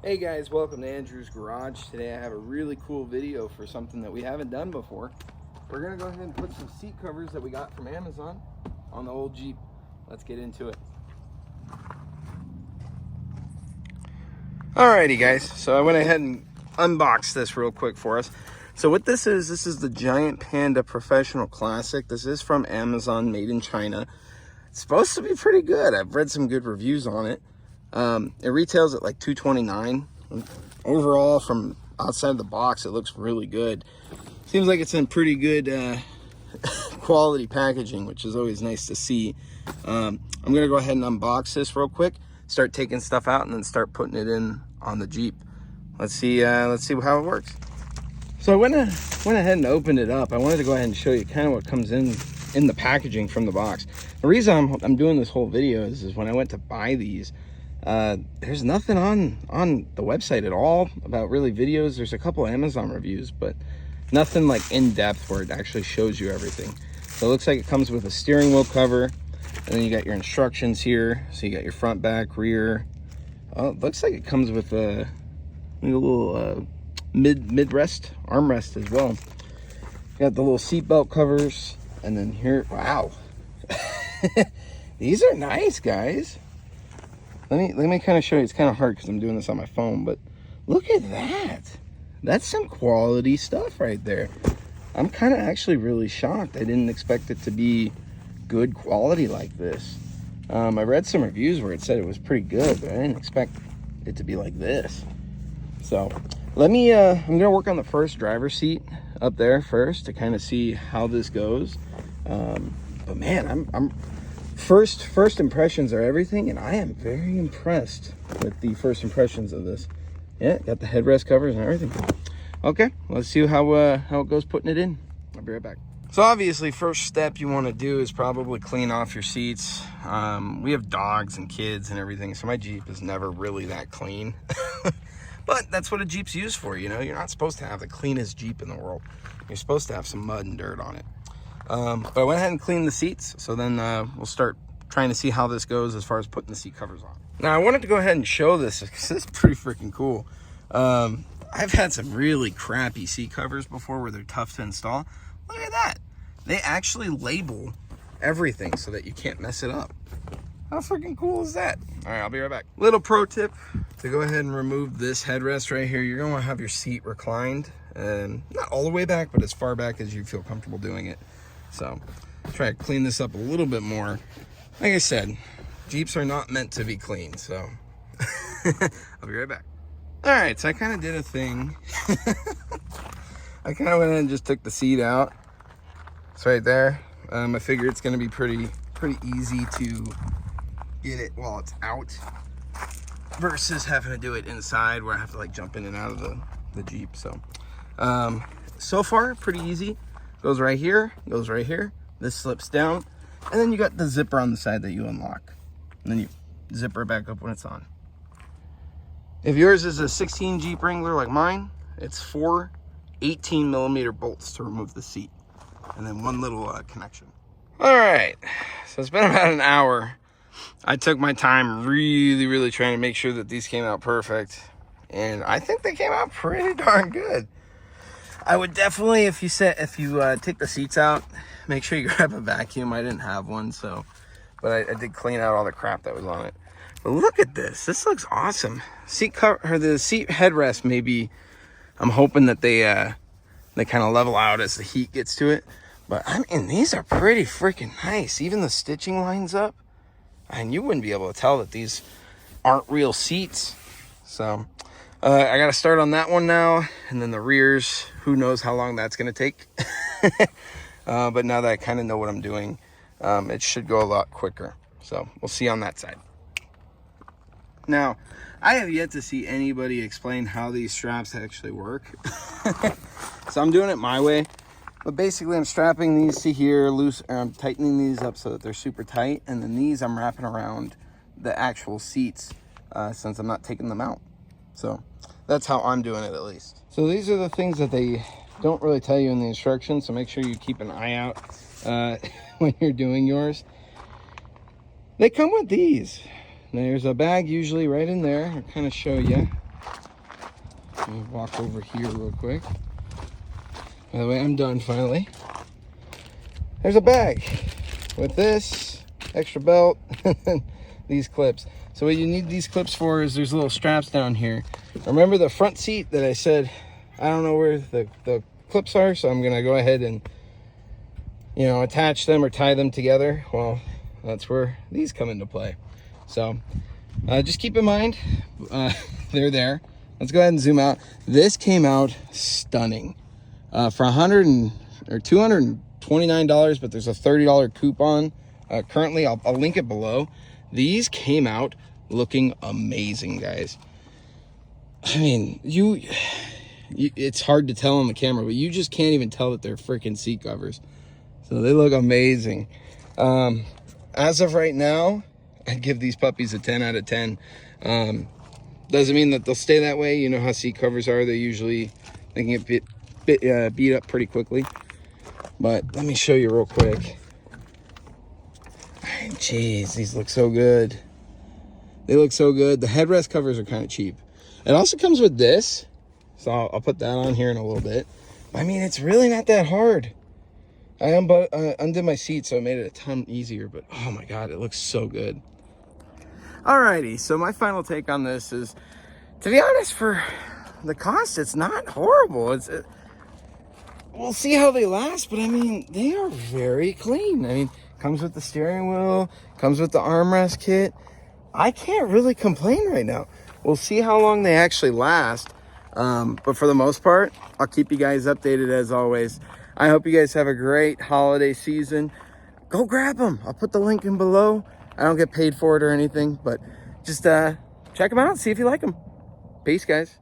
Hey guys, welcome to Andrew's Garage. Today I have a really cool video for something that we haven't done before. We're gonna go ahead and put some seat covers that we got from Amazon on the old Jeep. Let's get into it. Alrighty guys, so I went ahead and unboxed this real quick for us. So what this is the Giant Panda Professional Classic. This is from Amazon, made in China. It's supposed to be pretty good. I've read some good reviews on it. It retails at like $229. Overall, from outside the box, it looks really good. Seems like it's in pretty good quality packaging, which is always nice to see. I'm gonna go ahead and unbox this real quick, start taking stuff out, and then start putting it in on the Jeep. Let's see how it works. So I went ahead and opened it up. I wanted to go ahead and show you kind of what comes in the packaging from the box. The reason I'm doing this whole video is when I went to buy these, there's nothing on the website at all about really videos. There's a couple Amazon reviews, but nothing like in-depth where it actually shows you everything. So it looks like it comes with a steering wheel cover, and then you got your instructions here. So you got your front, back, rear. Oh, it looks like it comes with a little mid-rest armrest as well. You got the little seat belt covers, and then here, wow. These are nice, guys. Let me kind of show you. It's kind of hard because I'm doing this on my phone, but look at that. That's some quality stuff right there. I'm kind of actually really shocked. I didn't expect it to be good quality like this. I read some reviews where it said it was pretty good, but I didn't expect it to be like this. So let me, I'm gonna work on the first driver's seat up there first to kind of see how this goes. But man, I'm first impressions are everything, and I am very impressed with the first impressions of this. Yeah, got the headrest covers and everything. Okay, let's see how it goes putting it in. I'll be right back. So obviously, first step you want to do is probably clean off your seats. We have dogs and kids and everything, so my Jeep is never really that clean. But that's what a Jeep's used for, you know? You're not supposed to have the cleanest Jeep in the world. You're supposed to have some mud and dirt on it. But I went ahead and cleaned the seats, so then we'll start trying to see how this goes as far as putting the seat covers on. Now, I wanted to go ahead and show this because this is pretty freaking cool. I've had some really crappy seat covers before where they're tough to install. Look at that. They actually label everything so that you can't mess it up. How freaking cool is that? All right, I'll be right back. Little pro tip to go ahead and remove this headrest right here. You're gonna wanna have your seat reclined, and not all the way back, but as far back as you feel comfortable doing it. So try to clean this up a little bit more. Like I said, Jeeps are not meant to be clean, so I'll be right back. All right, so I kind of did a thing. I kind of went in and just took the seat out. It's right there. I figure it's going to be pretty easy to get it while it's out versus having to do it inside where I have to like jump in and out of the Jeep. So so far pretty easy. Goes right here, goes right here. This slips down, and then you got the zipper on the side that you unlock, and then you zipper it back up when it's on. If yours is a 16 Jeep Wrangler like mine, it's 4 18mm bolts to remove the seat, and then one little connection. All right, so it's been about an hour. I took my time really trying to make sure that these came out perfect, and I think they came out pretty darn good. I would definitely, if you take the seats out, make sure you grab a vacuum. I didn't have one, so, but I did clean out all the crap that was on it. But look at this. This looks awesome. Seat cover, or the seat headrest, maybe. I'm hoping that they kind of level out as the heat gets to it. But I mean, these are pretty freaking nice. Even the stitching lines up, and you wouldn't be able to tell that these aren't real seats. So I got to start on that one now, and then the rears, who knows how long that's going to take. But now that I kind of know what I'm doing, it should go a lot quicker. So we'll see on that side. Now, I have yet to see anybody explain how these straps actually work. So I'm doing it my way. But basically, I'm strapping these to here loose, and I'm tightening these up so that they're super tight. And then these I'm wrapping around the actual seats since I'm not taking them out. So that's how I'm doing it, at least. So these are the things that they don't really tell you in the instructions, so make sure you keep an eye out when you're doing yours. They come with these. There's a bag usually right in there. I'll kind of show you. Let me walk over here real quick. By the way, I'm done finally. There's a bag with this extra belt and these clips. So what you need these clips for is there's little straps down here. Remember the front seat that I said I don't know where the clips are, so I'm gonna go ahead and, you know, attach them or tie them together. Well, that's where these come into play. So just keep in mind they're there. Let's go ahead and zoom out. This came out stunning for $229, but there's a $30 coupon currently. I'll link it below. These came out looking amazing, guys. I mean, it's hard to tell on the camera, but you just can't even tell that they're freaking seat covers. So they look amazing. As of right now, I'd give these puppies a 10 out of 10. Doesn't mean that they'll stay that way. You know how seat covers are. They can get beat up pretty quickly. But let me show you real quick. Jeez, these look so good. They look so good. The headrest covers are kind of cheap. It also comes with this, so I'll put that on here in a little bit. I mean, it's really not that hard. I undid my seat, so it made it a ton easier, but oh my God, it looks so good. Alrighty, so my final take on this is, to be honest, for the cost, it's not horrible. We'll see how they last, but I mean, they are very clean. I mean, comes with the steering wheel, comes with the armrest kit. I can't really complain right now. We'll see how long they actually last. But for the most part, I'll keep you guys updated as always. I hope you guys have a great holiday season. Go grab them. I'll put the link in below. I don't get paid for it or anything, but just check them out, see if you like them. Peace, guys.